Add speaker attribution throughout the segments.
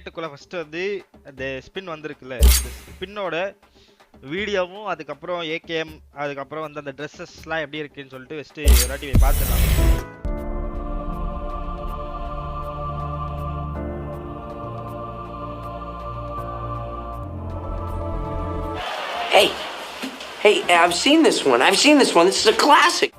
Speaker 1: கிரேட்டுக்குள்ள first வந்து அந்த spin வந்திருக்குல்ல, இந்த ஸ்பின்னோட வீடியோவும் அதுக்கப்புறம் ஏகேஎம் அதுக்கப்புறம் வந்து அந்த ட்ரெஸ்ஸஸ்லாம் எப்படி இருக்குன்னு சொல்லிட்டு ஃபர்ஸ்ட் ஒரு வாட்டி பார்த்துடலாம்.
Speaker 2: Hey, I've seen this one. This is a classic.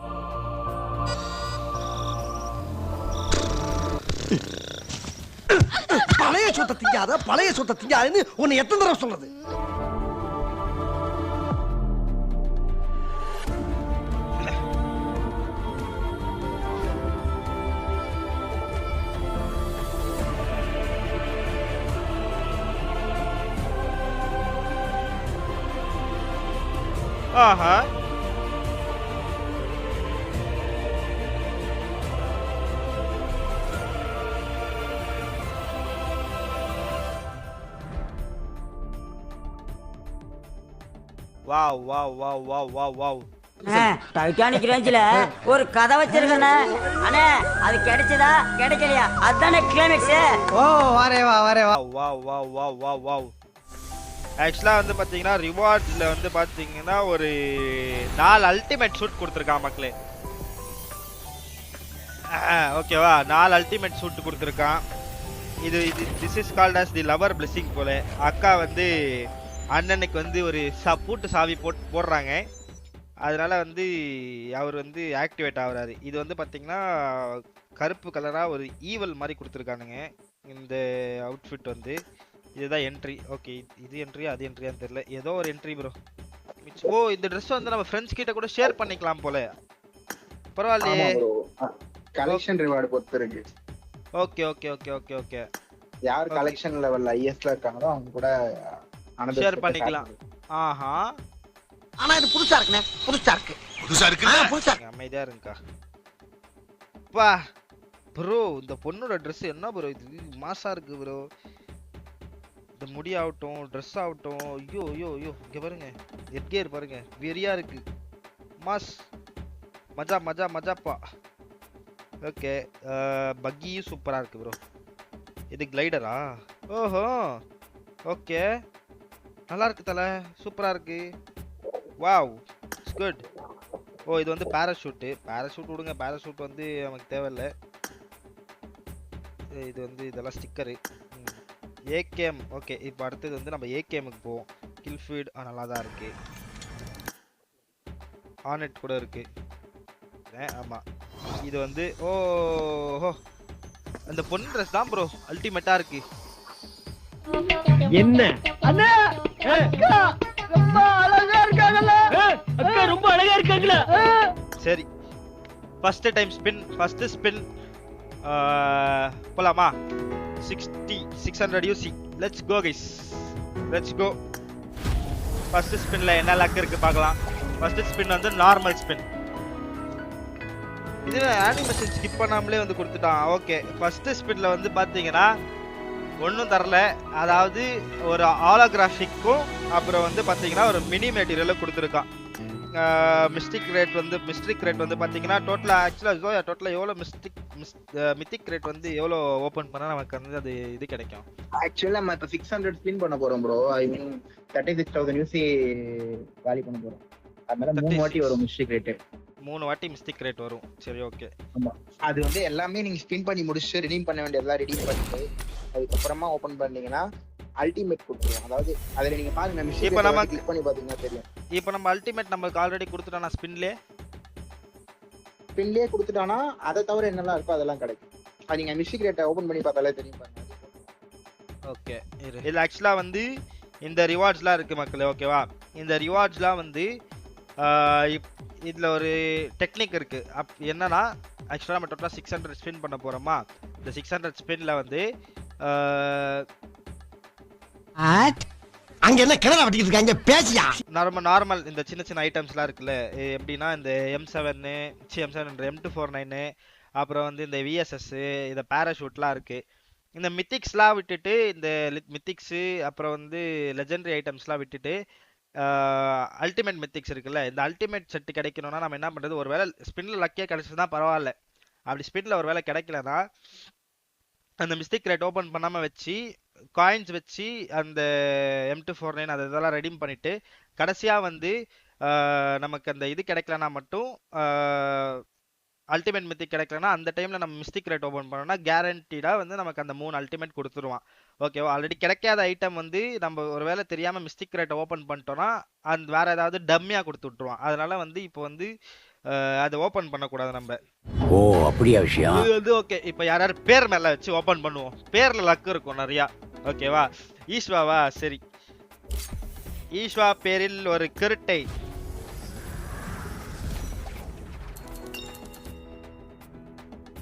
Speaker 3: பழைய சொத்தை திங்காதன்னு உன்னை எத்தனை தடவை சொல்றது?
Speaker 1: ஆஹா, wow wow wow wow wow wow.
Speaker 4: Titanic ரேஞ்சில ஒரு கதை வச்சிருக்கண்ணே. அண்ணே அது கிடைச்சதா கிடைக்கலையா அதுதானே கிளைமேக்ஸ்.
Speaker 3: ஓ வரே வா
Speaker 1: wow wow wow wow wow. ஆக்சுவலா வந்து பாத்தீங்கன்னா ரிவார்ட்ஸ்ல வந்து பாத்தீங்கன்னா ஒரு 4 அல்டிமேட் ஷூட் கொடுத்துருக்கான் மக்களே. ஓகேவா, 4 அல்டிமேட் ஷூட் கொடுத்துருக்கான். இது this is called as the lover blessing போல. அக்கா வந்து அண்ணனுக்கு வந்து ஒரு பூட்டு சாவி போடுறாங்க. அதனால வந்து அவர் வந்து ஆக்டிவேட் ஆகுறாரு. இது வந்து பாத்தீங்கன்னா கருப்பு கலரா ஒரு ஈவல் மாதிரி கொடுத்துருக்கானுங்க இந்த அவுட்ஃபிட் வந்து. இதுதான் என்ட்ரி. ஓகே, இது என்ட்ரியா அது என்ட்ரியான்னு தெரியல, ஏதோ ஒரு என்ட்ரி ப்ரோ. ஓ, இந்த ட்ரெஸ் வந்து நம்ம ஃப்ரெண்ட்ஸ் கிட்ட கூட ஷேர் பண்ணிக்கலாம் போல. பரவாயில்லையே,
Speaker 5: கலெக்ஷன் ரிவார்ட் பொறுத்து இருக்கு.
Speaker 1: Okay okay okay okay okay.
Speaker 5: யார் கலெக்ஷன் லெவல்ல ஐஎஸ்ல இருக்காங்களோ அவங்க கூட
Speaker 1: ஷேர் பண்ணிக்கலாம். ஆஹா,
Speaker 3: ஆனா இது புதுசா இருக்கு.
Speaker 1: அமைதியா இருக்கா பா ப்ரோ. இந்த பொண்ணோட ட்ரெஸ் என்ன ப்ரோ, இது மாசா இருக்கு ப்ரோ. இந்த முடி ஆகட்டும், ட்ரெஸ் ஆகட்டும், ஐயோ ஐயோ ஐயோ. இங்க பாருங்க, ஹெட்கியர் பாருங்க, வெறியா இருக்கு. மாஸ், மஜா மஜா மஜாப்பா. ஓகே, பக்கியும் சூப்பரா இருக்கு ப்ரோ. இது கிளைடரா? ஓஹோ, ஓகே, நல்லா இருக்கு தல, சூப்பரா இருக்கு. Wow, it's good. ஓ, இது வந்து பாராஷூட் விடுங்க, பாராஷூட் வந்து நமக்கு தேவையில்லை. இது வந்து இதெல்லாம் ஸ்டிக்கரு. ஏகேஎம். ஓகே, இப்போ அடுத்தது வந்து நம்ம ஏகேஎம்க்கு போவோம். கில் ஃபீட் நல்லா தான் இருக்கு. ஆனெட் கூட இருக்கு. ஆமா, இது வந்து ஓஹோ அந்த பொண்ணு ட்ரெஸ் தான் ப்ரோ அல்டிமேட்டா இருக்கு.
Speaker 6: என்ன அண்ணா, அக்கா ரொம்ப அழகா இருக்காங்கல, அக்கா ரொம்ப அழகா இருக்காங்கல.
Speaker 1: சரி, ஃபர்ஸ்ட் ஸ்பின் போலாமா? 600 UC. Let's go guys, let's go. First ஸ்பின்ல என்ன லக் இருக்கு பார்க்கலாம். ஃபர்ஸ்ட் ஸ்பின் வந்து நார்மல் ஸ்பின். இது அனிமேஷன் ஸ்கிப் பண்ணாமலே வந்து கொடுத்துட்டான். ஓகே, ஃபர்ஸ்ட் ஸ்பின்ல வந்து பாத்தீங்கன்னா ஒன்றும் தரல. அதாவது ஒரு ஹாலோகிராஃபிக்கும் அப்புறம் வந்து பார்த்தீங்கன்னா ஒரு மினி மெட்டீரியலும் கொடுத்துருக்கான். மிஸ்டிக் ரேட் வந்து பார்த்தீங்கன்னா டோட்டலாக எவ்வளோ மித்திக் ரேட் வந்து எவ்வளோ ஓப்பன் பண்ணால் நமக்கு வந்து அது இது கிடைக்கும்.
Speaker 5: ஆக்சுவலாக நம்ம இப்போ 600 ஸ்பின் பண்ண போகிறோம் ப்ரோ. ஐ மீன் 36,000 UC காலி பண்ண போகிறோம். அதனால 3 வாட்டி வரும் மிஸ்டிக் ரேட்டு.
Speaker 1: 3 வாட்டி மிஸ்டிக் ரேட் வரும். சரி, ஓகே.
Speaker 5: ஆமா, அது வந்து எல்லாமே நீங்க ஸ்பின் பண்ணி முடிச்சு ரெடீம் பண்ண வேண்டியதெல்லாம் ரெடீம் பண்ணிட்டு அதுக்கப்புறமா ஓபன் பண்ணீங்கன்னா அல்டிமேட் கொடுத்துருவோம். அதாவது அதுல நீங்க பாருங்க,
Speaker 1: இப்போ நம்ம
Speaker 5: கிளிக் பண்ணி பாத்தீங்கன்னா தெரியும்.
Speaker 1: இப்போ நம்ம அல்டிமேட் நமக்கு ஆல்ரெடி கொடுத்துட்டானா
Speaker 5: ஸ்பின்லயே கொடுத்துட்டானா அதை தவிர என்னெல்லாம் இருக்கோ அதெல்லாம் கிடைக்கும். அது நீங்க மிஸ்டிக் ரேட்டை ஓபன் பண்ணி பார்த்தாலே தெரியும் பாருங்க.
Speaker 1: ஓகே, இது ஆக்சுவலா வந்து இந்த ரிவார்ட்ஸ்லாம் இருக்கு மக்களே. ஓகேவா, இந்த ரிவார்ட்ஸ்லாம் வந்து இதுல ஒரு டெக்னிக் இருக்கு. என்னன்னா ஆக்சுவலா நம்ம டோட்டலா 600 ஸ்பின் பண்ண போறோமா. இந்த 600 ஸ்பின்ல வந்து
Speaker 3: அங்க என்ன கிணறு வட்டிக்கிட்டு இருக்காங்க பேசியா?
Speaker 1: நார்மல் இந்த சின்ன சின்ன ஐட்டம்ஸ்லாம் இருக்குல்ல, எப்படின்னா இந்த M7 M249 அப்புறம் வந்து இந்த VSS இந்த பேராஷூட்லாம் இருக்கு. இந்த மித்திக்ஸ்லாம் விட்டுட்டு, இந்த மித்திக்ஸு அப்புறம் வந்து லெஜெண்டரி ஐட்டம்ஸ்லாம் விட்டுட்டு அல்டிமேட் மித்திக்ஸ் இருக்குல்ல, இந்த அல்டிமேட் செட்டு கிடைக்கணும்னா நம்ம என்ன பண்ணுறது? ஒரு வேளை ஸ்பின்னில் லக்கியாக கிடைச்சதுனா பரவாயில்ல. அப்படி ஸ்பின்னில் ஒரு வேளை கிடைக்கலன்னா அந்த மிஸ்டேக் ரேட் ஓப்பன் பண்ணாமல் வச்சு காயின்ஸ் வச்சு அந்த M249 அது இதெல்லாம் ரெடீம் பண்ணிட்டு கடைசியா வந்து நமக்கு அந்த இது கிடைக்கலனா மட்டும் அல்டிமேட் மித்திக் கிடைக்கலனா அந்த டைம்ல நம்ம மிஸ்டிக் ரேட் ஓபன் பண்ணோம்னா கேரண்டீடா வந்து நமக்கு அந்த 3 அல்டிமேட் கொடுத்துருவான். ஓகேவா? ஆல்ரெடி கிடைக்காத ஐட்டம் வந்து நம்ம ஒருவேளை தெரியாம மிஸ்டிக் ரேட் ஓபன் பண்ணிட்டோம்னா அந்த வேற ஏதாவது டம்மியா கொடுத்து விட்டுருவான். அதனால வந்து இப்போ வந்து அதை ஓபன் பண்ணக்கூடாது நம்ம.
Speaker 7: ஓ அப்படியா விஷயம்?
Speaker 1: இது வந்து ஓகே. இப்போ யாராரு பேர் மேல வச்சு ஓபன் பண்ணுவோம். பேர்ல லக் இருக்கும் நிறையா. ஓகேவா? ஈஸ்வாவா? சரி, ஈஸ்வா பேரில் ஒரு கிருட்டை.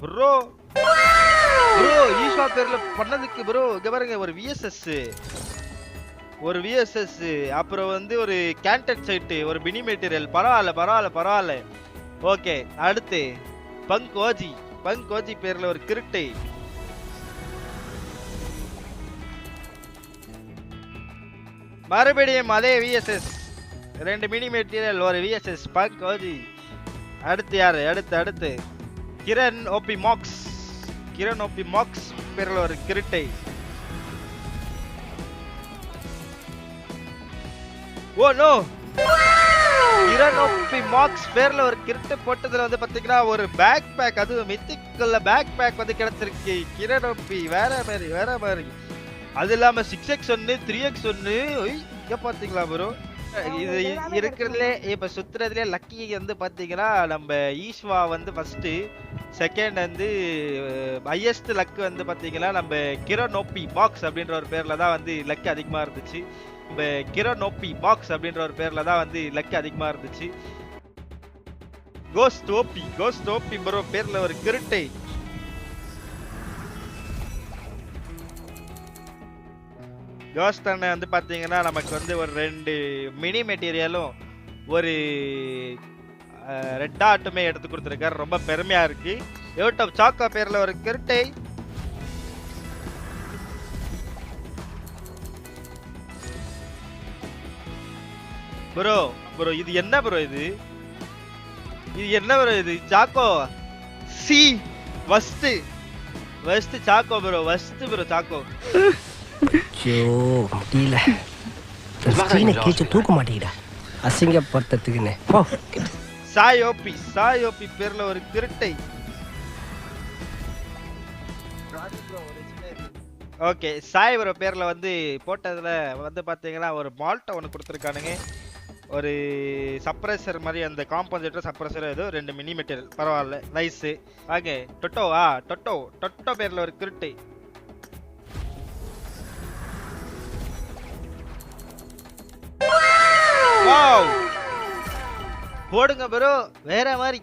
Speaker 1: ப்ரோ ஈஸ்வா பேர்ல பண்ணதுக்கு ப்ரோ இங்க பாருங்க, ஒரு விஎஸ்எஸ் அப்புறம் வந்து ஒரு கேண்டட் சைட், ஒரு மினி மெட்டீரியல். பரவாயில்ல. ஓகே, அடுத்து பங்க் ஓஜி பேர்ல ஒரு கிருட்டை. மறுபடியும் அதே விஎஸ்எஸ், 2 மினி மெட்டீரியல், ஒரு விஎஸ்எஸ் பங்க் ஓஜி. அடுத்து யாரு? அடுத்து கிரண் ஓபி மாக்ஸ் பேர்ல ஒரு கிருட்டை. Oh no, Kiran OP max பேர்ல ஒரு கிருட்டை போட்டதுல வந்து பாத்தீங்கன்னா ஒரு பேக் பேக், அது மித்திக்குள்ள பேக் பேக் வந்து கிடைச்சிருக்கு. கிரண் ஓபி வேற மாதிரி. அது இல்லாம 6x1 3x1 இங்க பாத்தீங்களா ப்ரோ? இது இருக்கிறதுலே இப்ப சுத்துறதுலே லக்கி வந்து பாத்தீங்கன்னா நம்ம ஈஸ்வா வந்து ஃபர்ஸ்ட், செகண்ட் வந்து ஹையஸ்ட் லக் வந்து பாத்தீங்கன்னா நம்ம கிரணோபி பாக்ஸ் அப்படின்ற ஒரு பேர்ல தான் வந்து லக் அதிகமா இருந்துச்சு. நம்ம கிரணோபி பாக்ஸ் அப்படின்ற ஒரு பேர்ல தான் வந்து லக் அதிகமா இருந்துச்சு. கோஸ்ட் ஓபி ப்ரோ பேர்ல ஒரு கிருட்டை. கோஸ்ட் அண்ணன் வந்து பாத்தீங்கன்னா நமக்கு வந்து ஒரு 2 மினி மெட்டீரியலும் ஒரு ரெட் டாட்டுமே எடுத்து கொடுத்துருக்காரு. ரொம்ப பெருமையா இருக்கு. யூடியூப் சாக்கா பேர்ல ஒரு கிருட்டை. ப்ரோ இது என்ன ப்ரோ? இது என்ன ப்ரோ? இது choco C வஸ்ட் choco bro. Choco
Speaker 3: முடியல, கேச்சு தூக்க மாட்டேங்கடா, அசிங்கப்படுத்துக்குன்னு.
Speaker 1: சாய் ஓபி பேர்ல ஒரு கிருட்டை. ஓகே, சாய் ப்ரோ பேர்ல வந்து போட்டதுல வந்து பாத்தீங்கன்னா ஒரு மால்ட்ட ஒன்று கொடுத்துருக்கானுங்க. ஒரு சப்ரஸர் மாதிரி, அந்த காம்பன்சேட்டர் சப்ரஸர் ஏதோ 2 மினி மெட்டீரியல். பரவாயில்ல, நைஸ். ஓகே, டொட்டோ பேர்ல ஒரு கிருட்டை. போடுங்க ப்ரோ, வேற மாதிரி.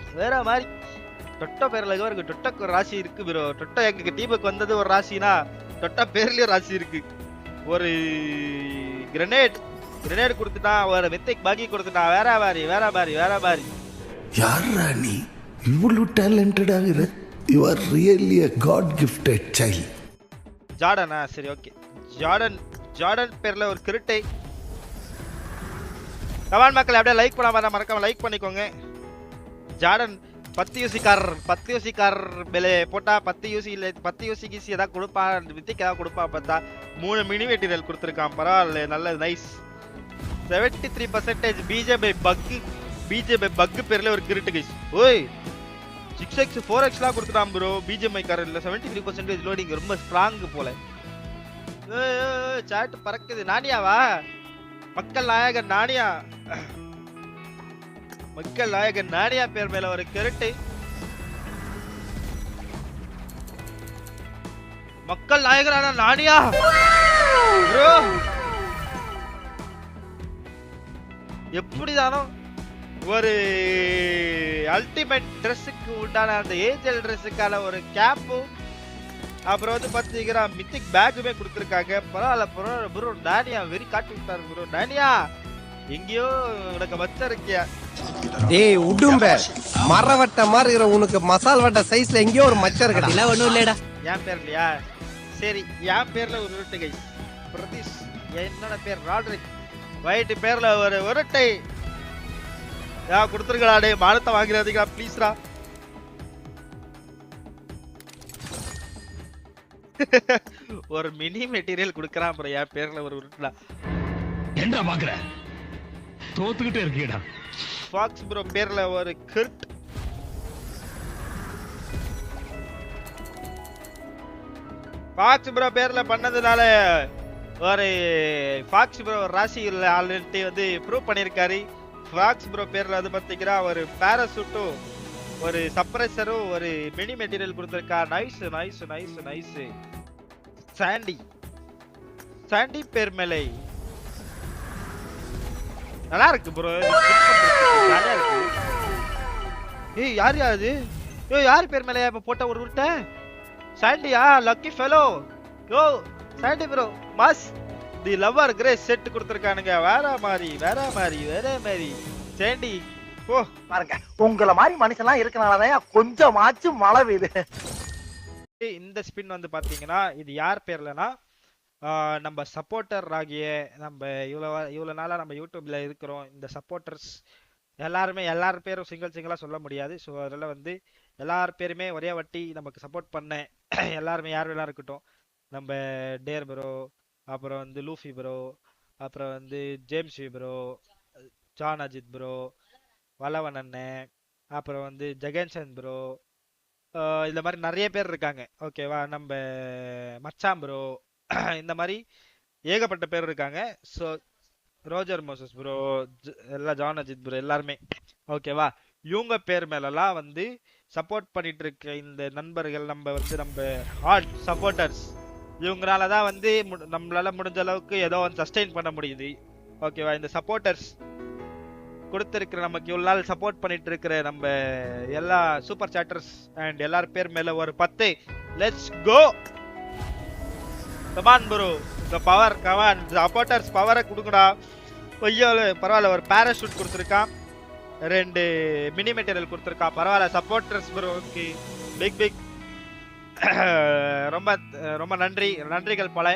Speaker 1: டொட்டோ பேர்ல இருக்கு. டொட்டோக்கு ஒரு ராசி இருக்கு ப்ரோ. டொட்டோ எங்க டீமுக்கு வந்தது ஒரு ராசினா டொட்டோ பேர்லயும் ராசி இருக்கு. ஒரு கிரனேட் கொடுத்துட்டா, ஒரு மித்திக் பாக்கி கொடுத்துட்டா. வேற மாதிரி.
Speaker 8: யாரா நீ இவ்வளவு டேலண்டடா இரு? You are really a god gifted child.
Speaker 1: ஜார்டனா? சரி, ஓகே. ஜார்டன் பேர்ல ஒரு கிருட்டை. கமெண்ட் மக்கள் அப்படியே லைக் பண்ணாம மறக்காம லைக் பண்ணிக்கோங்க. ஜார்டன் 10 யூசிக்கார் மேலே போட்டா 10 யூசி ஏதாவது கொடுப்பான், வித்திக்கு ஏதாவது கொடுப்பான். பார்த்தா 3 மினி மெட்டீரியல் கொடுத்துருக்கான். பரவாயில்ல, நல்லது, நைஸ். 73% பிஜேபி பக் பேர்ல ஒரு கிரிட்டு கைஸ். ஓய் 6x 4xலாம் கொடுத்துட்டான் ப்ரோ. பிஜேபி காரர்ல 73% லோடிங் ரொம்ப ஸ்ட்ராங் போல. சாட் பறக்குது. நானியாவா? மக்கள் நாயகன் நானியா பேர் மேல ஒரு கிருட்டு. மக்கள் நாயகரான நானியா ப்ரோ, எப்படிதானோ ஒரு அல்டிமேட் ட்ரெஸ்ஸுக்கு உண்டான அந்த ஏஞ்சல் ட்ரெஸ்ஸுக்கான ஒரு கேப்பு, அப்புறம் வந்து பாத்தீங்கன்னா மித்திக் பேக்குமே கொடுத்துருக்காங்க. பரவாயில்ல ப்ரோ. நானியா வெறி காட்டி விட்டாரு ப்ரோ. நானியா எங்கேயோ உனக்கு மச்சம் இருக்கியா?
Speaker 3: ஏய் உடும்ப, மரவட்ட மாதிரி இருக்கிற உனக்கு மசால் வட்ட சைஸ்ல எங்கேயோ ஒரு மச்சம் இருக்கா? ஒண்ணும் இல்லடா.
Speaker 1: என் பேர் இல்லையா? சரி, என் பேர்ல ஒரு உருட்டு கைஸ். பிரதீஷ். என்னோட பேர் ராட்ரிக். ஒயிட் பேர்ல ஒரு உருட்டை. கொடுத்துருக்கா? டே மானத்தை வாங்கிறாதீங்களா ப்ளீஸ்ரா. ஒரு மினி மெட்டீரியல் குடுக்கறான் ப்ரோ என் பேர்ல ஒரு உருட்டா.
Speaker 9: என்ன பாக்குற தோத்துக்கிட்டே இருக்கீடா.
Speaker 1: ஃபாக்ஸ் ப்ரோ பேர்ல ஒரு கிர்ட். ஃபாக்ஸ் ப்ரோ பேர்ல பண்ணதுனால ஒரு ஃபாக்ஸ் ப்ரோ ராசியில் ஆல்ரெடி வந்து ப்ரூவ் பண்ணிருக்காரு. ஃபாக்ஸ் ப்ரோ பேர்ல வந்து பாத்தீங்கன்னா ஒரு பாராசூட்டும் ஒரு சப்ரஸரும் ஒரு மினி மெட்டீரியல் கொடுத்திருக்கா. Nice nice nice nice. Sandy பேர் மேலே நல்லா இருக்கு ப்ரோ. ஏய் யார் அது? யோ யார் பேர் மேலே இப்ப போட்ட ஒரு உருட்ட? சாண்டியா லக்கி ஃபெலோ. யோ சாண்டி ப்ரோ மாஸ் தி லவர் கிரேஸ் செட் கொடுத்திருக்கானுங்க. வேற மாதிரி சாண்டி ஓ
Speaker 6: பாருங்க உங்கள மாதிரி மனுஷன்லாம் இருக்கனாலதான் கொஞ்சமாச்சும் மழை பெய்யுது.
Speaker 1: இந்த ஸ்பின் வந்து பாத்தீங்கன்னா இது யார் பேர்லனா நம்ம சப்போர்ட்டர் ஆகிய நம்ம இவ்வளவு நாளா நம்ம யூடியூப்ல இருக்கிறோம். இந்த சப்போர்ட்டர்ஸ் எல்லார் பேரும் சிங்கிளா சொல்ல முடியாது. ஸோ அதனால வந்து எல்லார் பேருமே ஒரே வட்டி நமக்கு சப்போர்ட் பண்ண எல்லாருமே யார் வேணா இருக்கட்டும். நம்ம டேர் ப்ரோ, அப்புறம் வந்து லூஃபி ப்ரோ, அப்புறம் வந்து James bro, John Ajith bro, Valavan அண்ணன், அப்புறம் வந்து ஜெகன்சன் ப்ரோ, இந்த மாதிரி நிறைய பேர் இருக்காங்க. ஓகேவா, நம்ம மச்சான் ப்ரோ, இந்த மாதிரி ஏகப்பட்ட பேர் இருக்காங்க. ஸோ ரோஜர் மோசஸ் ப்ரோ, எல்லாம் ஜான் அஜித் ப்ரோ எல்லாருமே ஓகேவா. இவங்க பேர் மேலெல்லாம் வந்து சப்போர்ட் பண்ணிட்டு இருக்க இந்த நண்பர்கள் நம்ம ஹார்ட் சப்போர்ட்டர்ஸ், இவங்களால தான் வந்து நம்மளால முடிஞ்ச அளவுக்கு ஏதோ வந்து சஸ்டெயின் பண்ண முடியுது. ஓகேவா, இந்த சப்போர்ட்டர்ஸ் கொடுத்திருக்கிற நமக்கு இவ்வளவு நாள் சப்போர்ட் பண்ணிட்டு இருக்கிற நம்ம எல்லா சூப்பர் சாட்டர்ஸ் அண்ட் எல்லார் பேர் மேல ஒரு 10. Let's go come on bro, the power come on supporters பவரை கொடுங்கடா. ஐயோ பரவாயில்ல, ஒரு பாராஷூட் கொடுத்துருக்கான், 2 மினி மெட்டீரியல் கொடுத்துருக்கான். பரவாயில்ல சப்போர்ட்டர்ஸ் ப்ரோக்கு பிக் ரொம்ப ரொம்ப நன்றிகள் போல.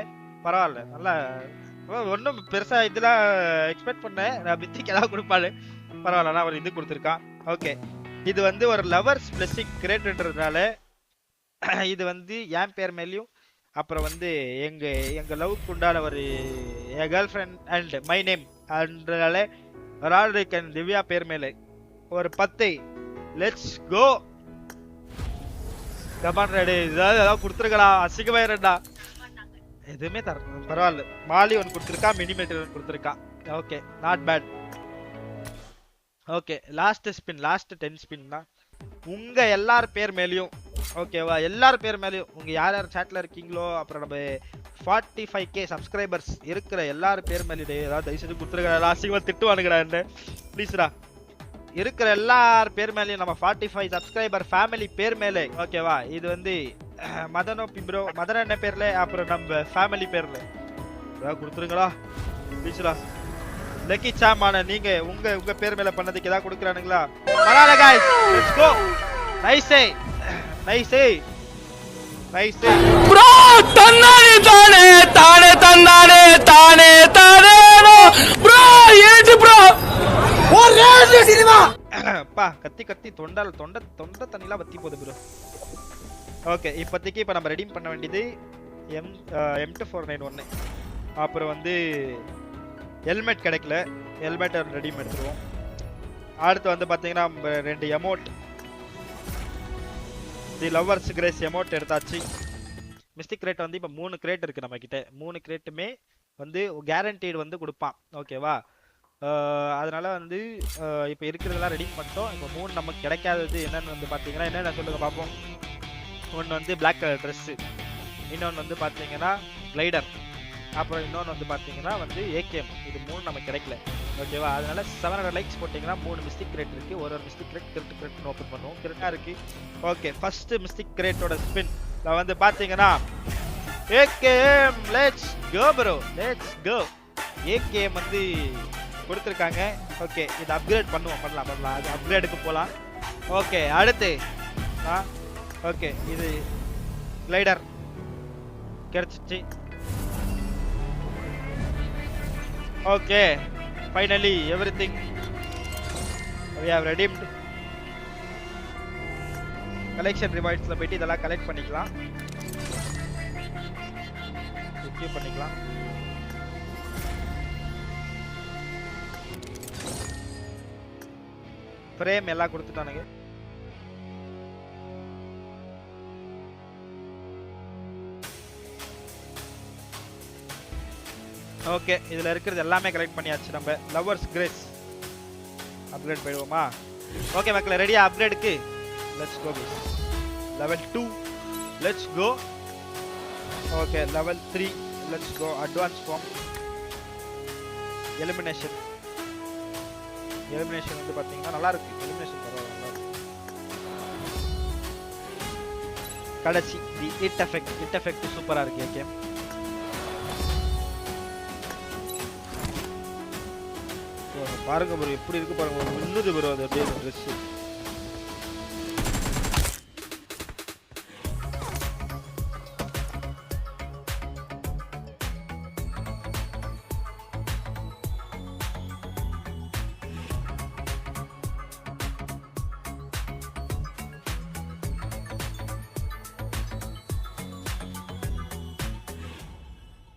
Speaker 1: பரவாயில்ல, நல்லா ஒன்றும் பெருசா இதெல்லாம் எக்ஸ்பெக்ட் பண்ணேன் நான், மித்திக்கு ஏதாவது கொடுப்பாரு. பரவாயில்ல, நான் ஒரு இது கொடுத்துருக்கான். ஓகே, இது வந்து ஒரு லவர்ஸ் பிளஸிங் கிரேட்ன்றதுனால இது வந்து என் பேர் மேலேயும், அப்புறம் வந்து எங்க லவ்க்கு உண்டான ஒரு என் girlfriend and my name அன்றதால ராட்ரிக் அண்ட் திவ்யா பேர் மேலே ஒரு 10. Let's go come on ready. ஏதாவது கொடுத்துருக்கலாம், அசிங்கமாயிரண்டா. எதுவுமே பரவாயில்ல. மாலி ஒன்று கொடுத்துருக்கா, மினி மெட்டீரியல் கொடுத்துருக்கா. Okay, not bad. Okay, last spin, last 10 spin தான். உங்க எல்லார் பேர் மேலேயும் ஓகேவா, எல்லார் பேர் மேலேயும் உங்க யார் யார் சாட்ல இருக்கீங்களோ, அப்புறம் நம்ம 45K சப்ஸ்கிரைபர்ஸ் இருக்கிற எல்லார் பேர் மேலேயும் ஏதாவது தயவு செஞ்சு கொடுத்துருக்கா. அசிங்கமா திட்டுவானுங்கடா என்ன ப்ளீஸ்டா. இருக்கிற எல்லார் பேர் மேலேயும் நம்ம 45 சப்ஸ்கிரைபர் ஃபேமிலி பேர் மேலே ஓகேவா. இது வந்து மதனோ பிப்ரோ மதன பேர்ல, அப்புறம் நம்ம ஃபேமிலி பேர்ல ஏதாவது கொடுத்துருங்களா ப்ளீஸ்டா. லக்கி சாமான நீங்க உங்க பேர் மேல பண்ணதுக்கு ஏதாவது கொடுக்குறானுங்களா? பரவாயில்ல guys, let's go. Nice
Speaker 3: bro தன்னானே தானே தானே தன்னானே தானே தானே ப்ரோ ஏஜ் ப்ரோ ஒரு ரேஸ் சினிமா
Speaker 1: பா கத்தி தொண்டை தண்ணிலாம் வத்தி போகுது ப்ரோ. ஓகே, இப்போதைக்கு இப்போ நம்ம ரெடீம் பண்ண வேண்டியது M2491. அப்புறம் வந்து ஹெல்மெட் கிடைக்கல, ஹெல்மெட் ரெடீம் எடுத்துருவோம். அடுத்து வந்து பார்த்தீங்கன்னா 2 எமோட், தி லவர்ஸ் கிரேஸ் எமோட் எடுத்தாச்சு. மிஸ்டிக் கிரேட் வந்து இப்போ 3 கிரேட் இருக்குது நம்ம கிட்ட. 3 கிரேட்டுமே வந்து கேரண்டீடு வந்து கொடுப்பான் ஓகேவா. அதனால வந்து இப்போ இருக்கிறதெல்லாம் ரெடி பண்ணிட்டோம். இப்போ 3 நமக்கு கிடைக்காதது என்னன்னு வந்து பார்த்தீங்கன்னா, என்னென்ன சொல்லுங்க பார்ப்போம். ஒன்று வந்து பிளாக் கலர் ட்ரெஸ்ஸு, இன்னொன்று வந்து பார்த்தீங்கன்னா கிளைடர், அப்புறம் இன்னொன்று வந்து பார்த்தீங்கன்னா வந்து AKM. இது 3 நமக்கு கிடைக்கல ஓகேவா. அதனால 700 லைக்ஸ் போட்டிங்கன்னா 3 மிஸ்டிக் கிரேட் இருக்குது. ஒரு மிஸ்டிக் கிரேட் கிரெட் ஓப்பன் பண்ணுவோம். கிரெட்டாக இருக்குது. ஓகே, ஃபர்ஸ்ட் மிஸ்டிக் கிரேட்டோட ஸ்பின் வந்து பார்த்தீங்கன்னா AKM. Let's go bro, let's go. AKM வந்து கொடுத்துருக்காங்க. ஓகே, இது அப்கிரேட் பண்ணலாம். அது அப்கிரேடுக்கு போகலாம். ஓகே, அடுத்து ஓகே இது கிளைடர் கிடைச்சிச்சு. Okay, finally everything we have redeemed. Collection ரிவார்ட்ஸ்ல போயிட்டு இதெல்லாம் கலெக்ட் பண்ணிக்கலாம். எக்யூப் பண்ணிக்கலாம். ஃப்ரேம் எல்லாம் கொடுத்துட்டானுங்க. ஓகே, இதுல இருக்கிறது எல்லாமே கலெக்ட் பண்ணியாச்சு. நம்ம லவர்ஸ் கிரேஸ் அப்கிரேட் போயிடுவோமா? ஓகே மக்களே, ரெடியா அப்கிரேடுக்கு? Let's go guys. Level 2 let's go. Okay, level 3 let's go. Advance form elimination வந்து பாத்தீங்கன்னா நல்லா இருக்கு. எலிமினேஷன் பரவாயில்ல. கடைசி தி ஹிட் எஃபெக்ட் சூப்பரா இருக்கு. ஓகே, பாருங்க ப்ரோ எப்படி இருக்கு பாருங்க. மின்னுது ப்ரோ அது அப்படியே ட்ரெஸ்.